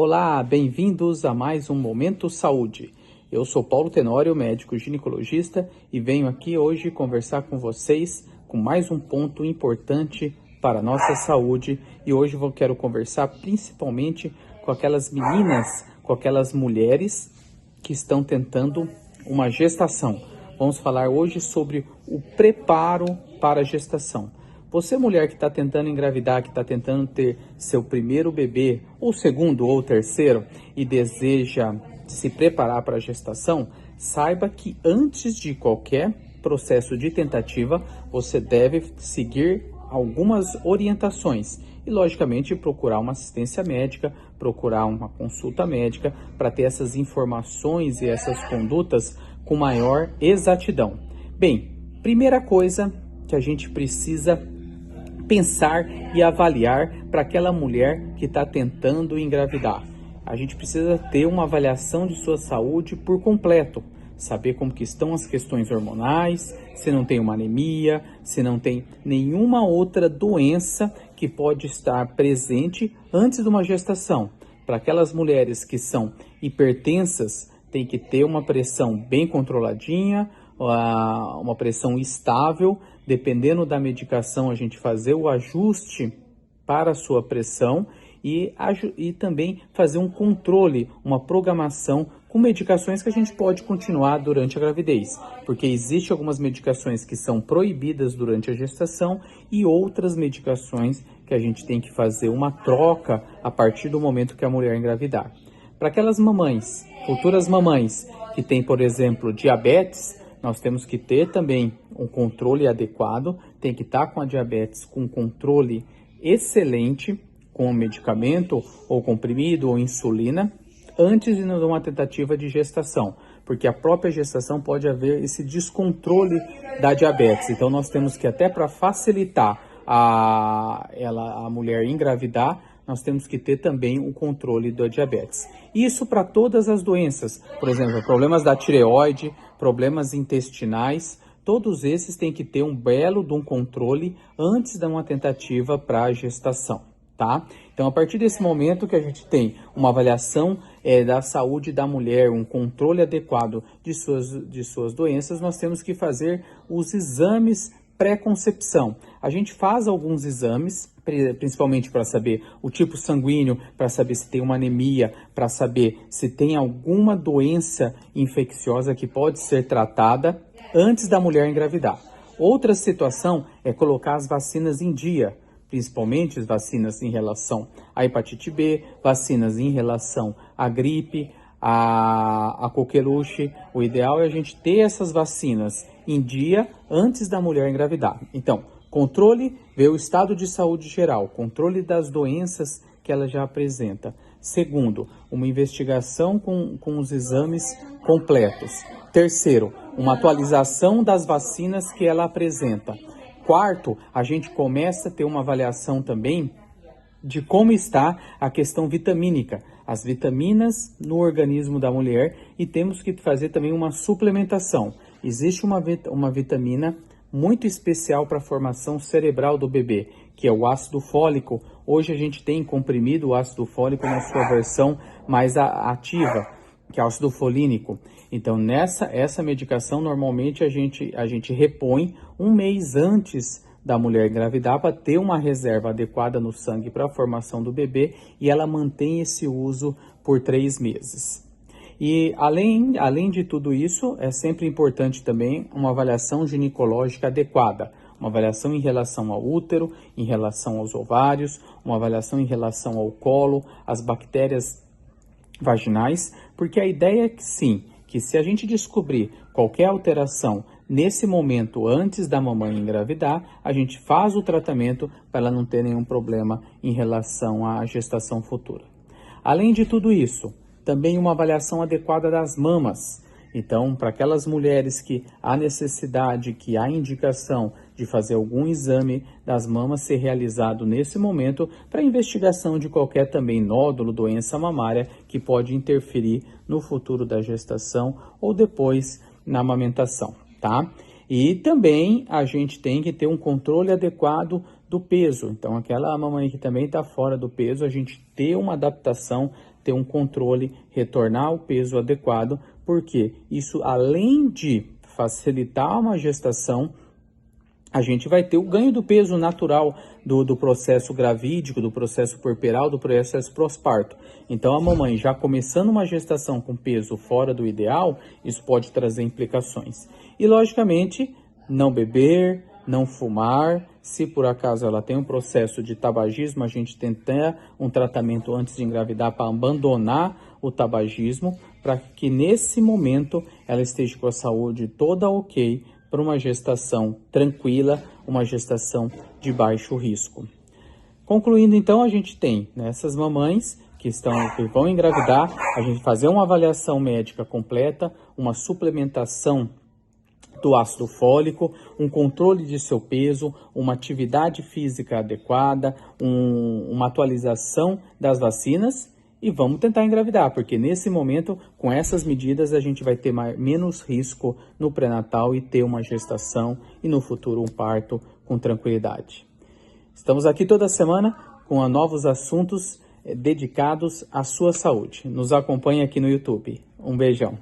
Olá, bem-vindos a mais um Momento Saúde. Eu sou Paulo Tenório, médico ginecologista, e venho aqui hoje conversar com vocês com mais um ponto importante para a nossa saúde. E hoje eu quero conversar principalmente com aquelas meninas, com aquelas mulheres que estão tentando uma gestação. Vamos falar hoje sobre o preparo para a gestação. Você, mulher que está tentando engravidar, que está tentando ter seu primeiro bebê, ou segundo, ou terceiro, e deseja se preparar para a gestação, saiba que antes de qualquer processo de tentativa, você deve seguir algumas orientações e, logicamente, procurar uma assistência médica, procurar uma consulta médica para ter essas informações e essas condutas com maior exatidão. Bem, primeira coisa que a gente precisa pensar e avaliar para aquela mulher que está tentando engravidar. A gente precisa ter uma avaliação de sua saúde por completo, saber como que estão as questões hormonais, se não tem uma anemia, se não tem nenhuma outra doença que pode estar presente antes de uma gestação. Para aquelas mulheres que são hipertensas, tem que ter uma pressão bem controladinha, uma pressão estável. Dependendo da medicação, a gente fazer o ajuste para a sua pressão e também fazer um controle, uma programação com medicações que a gente pode continuar durante a gravidez, porque existem algumas medicações que são proibidas durante a gestação e outras medicações que a gente tem que fazer uma troca a partir do momento que a mulher engravidar. Para aquelas mamães, futuras mamães que têm, por exemplo, diabetes, nós temos que ter também um controle adequado, tem que estar com a diabetes com um controle excelente, com medicamento ou comprimido ou insulina, antes de uma tentativa de gestação, porque a própria gestação pode haver esse descontrole da diabetes. Então nós temos que, até para facilitar a mulher engravidar, nós temos que ter também o controle da diabetes. Isso para todas as doenças, por exemplo, problemas da tireoide, problemas intestinais, todos esses têm que ter um belo de um controle antes de uma tentativa para a gestação, tá? Então, a partir desse momento que a gente tem uma avaliação da saúde da mulher, um controle adequado de suas doenças, nós temos que fazer os exames pré-concepção. A gente faz alguns exames, principalmente para saber o tipo sanguíneo, para saber se tem uma anemia, para saber se tem alguma doença infecciosa que pode ser tratada antes da mulher engravidar. Outra situação é colocar as vacinas em dia, principalmente as vacinas em relação à hepatite B, vacinas em relação à gripe, a coqueluche. O ideal é a gente ter essas vacinas em dia antes da mulher engravidar. Então, controle, ver o estado de saúde geral, controle das doenças que ela já apresenta. Segundo, uma investigação com os exames completos. Terceiro, uma atualização das vacinas que ela apresenta. Quarto, a gente começa a ter uma avaliação também de como está a questão vitamínica, as vitaminas no organismo da mulher, e temos que fazer também uma suplementação. Existe uma vitamina muito especial para a formação cerebral do bebê, que é o ácido fólico. Hoje a gente tem comprimido o ácido fólico na sua versão mais ativa, que é o ácido folínico. Então, essa medicação, normalmente a gente repõe um mês antes da mulher engravidar para ter uma reserva adequada no sangue para a formação do bebê, e ela mantém esse uso por 3 meses. E além de tudo isso, é sempre importante também uma avaliação ginecológica adequada, uma avaliação em relação ao útero, em relação aos ovários, uma avaliação em relação ao colo, as bactérias vaginais, porque a ideia é que sim, que se a gente descobrir qualquer alteração nesse momento antes da mamãe engravidar, a gente faz o tratamento para ela não ter nenhum problema em relação à gestação futura. Além de tudo isso, também uma avaliação adequada das mamas. Então, para aquelas mulheres que há necessidade, que há indicação de fazer algum exame das mamas ser realizado nesse momento para investigação de qualquer também nódulo, doença mamária que pode interferir no futuro da gestação ou depois na amamentação, tá? E também a gente tem que ter um controle adequado do peso. Então, aquela mamãe que também está fora do peso, a gente ter uma adaptação ter um controle, retornar o peso adequado, porque isso, além de facilitar uma gestação, a gente vai ter o ganho do peso natural do processo gravídico, do processo puerperal, do processo pós-parto. Então, a mamãe já começando uma gestação com peso fora do ideal, isso pode trazer implicações. E, logicamente, não beber, não fumar. Se por acaso ela tem um processo de tabagismo, a gente tenta um tratamento antes de engravidar para abandonar o tabagismo, para que nesse momento ela esteja com a saúde toda ok, para uma gestação tranquila, uma gestação de baixo risco. Concluindo, então, a gente tem essas mamães que vão engravidar, a gente fazer uma avaliação médica completa, uma suplementação do ácido fólico, um controle de seu peso, uma atividade física adequada, uma atualização das vacinas, e vamos tentar engravidar, porque nesse momento, com essas medidas, a gente vai ter menos risco no pré-natal e ter uma gestação e no futuro um parto com tranquilidade. Estamos aqui toda semana com novos assuntos dedicados à sua saúde. Nos acompanhe aqui no YouTube. Um beijão.